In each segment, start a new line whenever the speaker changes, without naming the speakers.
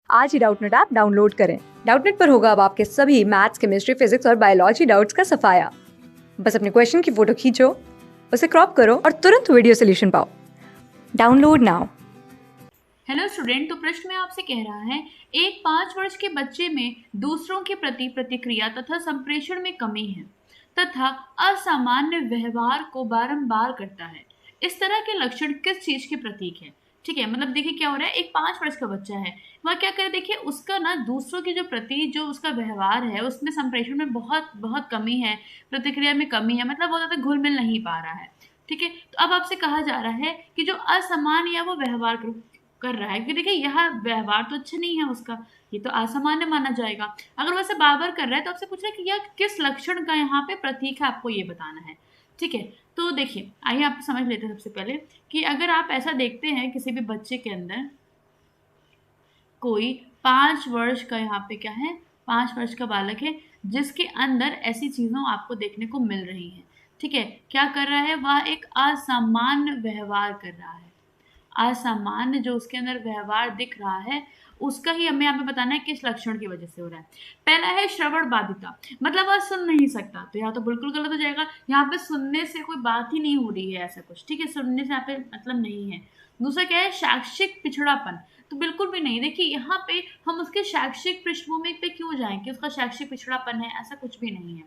आज ही Doubtnut app download करें। Doubtnut पर होगा अब आपके सभी मैथ्स, केमिस्ट्री, फिजिक्स और बायोलॉजी डाउट्स का सफाया। बस अपने क्वेश्चन की फोटो खींचो, उसे क्रॉप करो और तुरंत वीडियो सोल्यूशन पाओ। Download now.
हेलो स्टूडेंट, तो प्रश्न में आपसे कह रहा है एक 5 वर्ष के बच्चे में दूसरों के प्रति प्रतिक्रिया तथा संप्रेषण में कमी है तथा असामान्य व्यवहार को बारंबार करता है। इस तरह के लक्षण किस चीज के प्रतीक है? ठीक है, मतलब देखिए क्या हो रहा है, एक 5 वर्ष का बच्चा है, वह क्या करे, देखिए उसका ना दूसरों के जो प्रति जो उसका व्यवहार है उसमें संप्रेषण में बहुत बहुत कमी है, प्रतिक्रिया में कमी है, मतलब वो ज्यादा घुल मिल नहीं पा रहा है। ठीक है, तो अब आपसे कहा जा रहा है कि जो असामान्य या वो व्यवहार कर रहा है, क्योंकि देखिए यह व्यवहार तो अच्छा नहीं है उसका, ये तो असामान्य माना जाएगा। अगर वैसे बार-बार कर रहा है तो आपसे पूछ रहा है कि यह किस लक्षण का यहाँ पे प्रतीक है, आपको ये बताना है। ठीक है, तो देखिए आइए आप समझ लेते हैं सबसे पहले कि अगर आप ऐसा देखते हैं किसी भी बच्चे के अंदर कोई 5 वर्ष का, यहाँ पे क्या है, 5 वर्ष का बालक है जिसके अंदर ऐसी चीज़ों आपको देखने को मिल रही हैं। ठीक है, क्या कर रहा है, वह एक असामान्य व्यवहार कर रहा है। असामान्य जो उसके अंदर व्यवहार दिख रहा है उसका ही हमें यहाँ पे बताना है किस लक्षण की वजह से हो रहा है। पहला है श्रवण बाधिता, मतलब वह सुन नहीं सकता, तो यहाँ तो बिल्कुल गलत हो जाएगा। यहाँ पे सुनने से कोई बात ही नहीं हो रही है, ऐसा कुछ। ठीक है, सुनने से यहाँ पे मतलब नहीं है। दूसरा क्या है, शैक्षिक पिछड़ापन, तो बिल्कुल भी नहीं। देखिए यहाँ पे हम उसके शैक्षिक पृष्ठभूमि पे क्यों जाएं कि उसका शैक्षिक पिछड़ापन है, ऐसा कुछ भी नहीं है।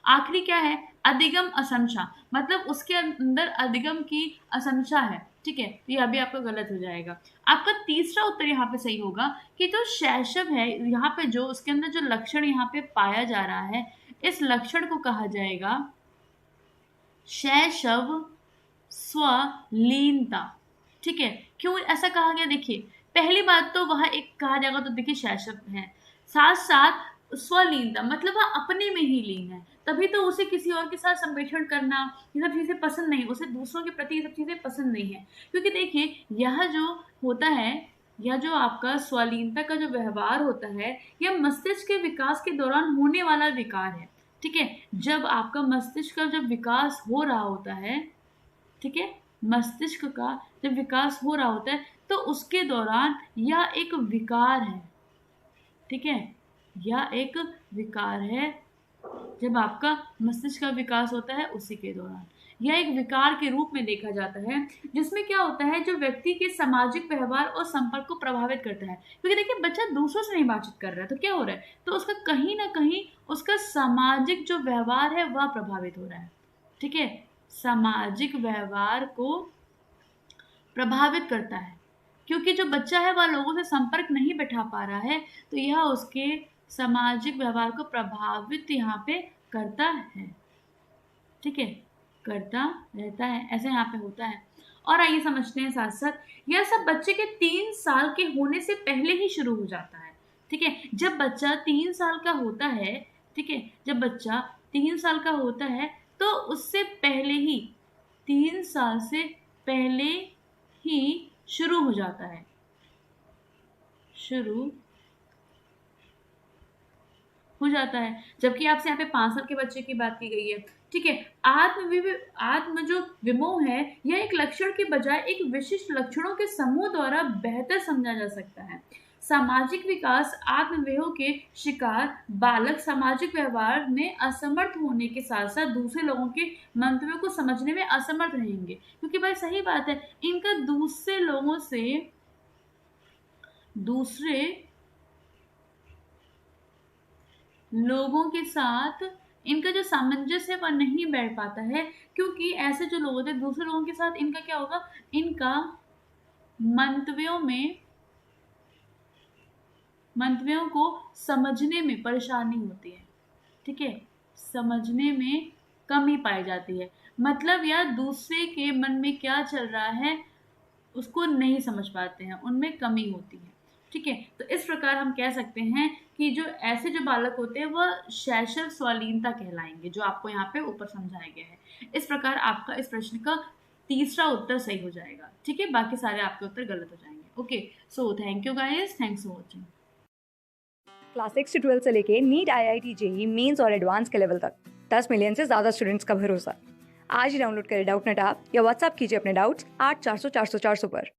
आखिरी क्या है, अधिगम असंशा, मतलब उसके अंदर अधिगम की असंशा है। ठीक है, तो यह भी आपका गलत हो जाएगा। आपका तीसरा उत्तर यहाँ पे सही होगा कि जो शैशव है, यहाँ पे जो उसके अंदर जो लक्षण यहाँ पे पाया जा रहा है, इस लक्षण को कहा जाएगा शैशव स्वलीनता। ठीक है, क्यों ऐसा कहा गया, देखिए पहली बात तो वह एक कहा जाएगा तो देखिए शैशव है, साथ साथ स्वलीनता मतलब वह अपने में ही लीन है, तभी तो उसे किसी और के साथ संप्रेषण करना ये सब चीजें पसंद नहीं, उसे दूसरों के प्रति ये सब चीजें पसंद नहीं है। क्योंकि देखिए यह जो होता है, यह जो आपका स्वलीनता का जो व्यवहार होता है, यह मस्तिष्क के विकास के दौरान होने वाला विकार है। ठीक है, जब आपका मस्तिष्क का जब विकास हो रहा होता है, ठीक है, मस्तिष्क का जब विकास हो रहा होता है तो उसके दौरान यह एक विकार है। ठीक है, यह एक विकार है, जब आपका मस्तिष्क का विकास होता है उसी के दौरान यह एक विकार के रूप में देखा जाता है, जिसमें क्या होता है, जो व्यक्ति के सामाजिक व्यवहार और संपर्क को प्रभावित करता है। क्योंकि देखिए बच्चा दूसरों से नहीं बातचीत कर रहा है तो क्या हो रहा है, तो उसका कहीं ना कहीं उसका सामाजिक जो व्यवहार है वह प्रभावित हो रहा है। ठीक है, सामाजिक व्यवहार को प्रभावित करता है, क्योंकि जो बच्चा है वह लोगों से संपर्क नहीं बैठा पा रहा है, तो यह उसके सामाजिक व्यवहार को प्रभावित यहाँ पे करता है। ठीक है, करता रहता है, ऐसे यहाँ पे होता है। और आइए समझते हैं साथ साथ, यह सब बच्चे के 3 साल के होने से पहले ही शुरू हो जाता है। ठीक है, जब बच्चा 3 साल का होता है, ठीक है, जब बच्चा 3 साल का होता है तो उससे पहले ही, 3 साल से पहले ही शुरू हो जाता है, शुरू हो जाता है। जबकि आपसे यहाँ पे 5 साल के बच्चे की बात की गई है। ठीक है, आत्म जो विमोह है, यह एक लक्षण के बजाय एक विशिष्ट लक्षणों के समूह द्वारा बेहतर समझा जा सकता है। सामाजिक विकास आत्मविमोह के शिकार बालक सामाजिक व्यवहार में असमर्थ होने के साथ साथ दूसरे लोगों के मंतव्यों को समझने में असमर्थ रहेंगे। क्योंकि भाई सही बात है, इनका दूसरे लोगों से, दूसरे लोगों के साथ इनका जो सामंजस्य है वह नहीं बैठ पाता है, क्योंकि ऐसे जो लोग होते हैं दूसरे लोगों के साथ, इनका क्या होगा, इनका मंतव्यों को समझने में परेशानी होती है। ठीक है, समझने में कमी पाई जाती है, मतलब या दूसरे के मन में क्या चल रहा है उसको नहीं समझ पाते हैं, उनमें कमी होती है। ठीक है, तो इस प्रकार हम कह सकते हैं कि जो ऐसे जो बालक होते हैं वह शैशव स्वलीनता कहलाएंगे, जो आपको यहाँ पे ऊपर समझाया गया है। इस प्रकार आपका इस प्रश्न का तीसरा उत्तर सही हो जाएगा। ठीक है, बाकी सारे आपके उत्तर गलत हो जाएंगे। Okay, so thank you guys, thanks for watching.
Class 6 से 12 से लेके नीट, IIT, जेईई मेंस और एडवांस के लेवल तक 10 मिलियन से ज्यादा स्टूडेंट्स का भरोसा। आज ही डाउनलोड करें डाउटनेट ऐप या व्हाट्सएप कीजिए अपने डाउट्स 8400 400 400 पर।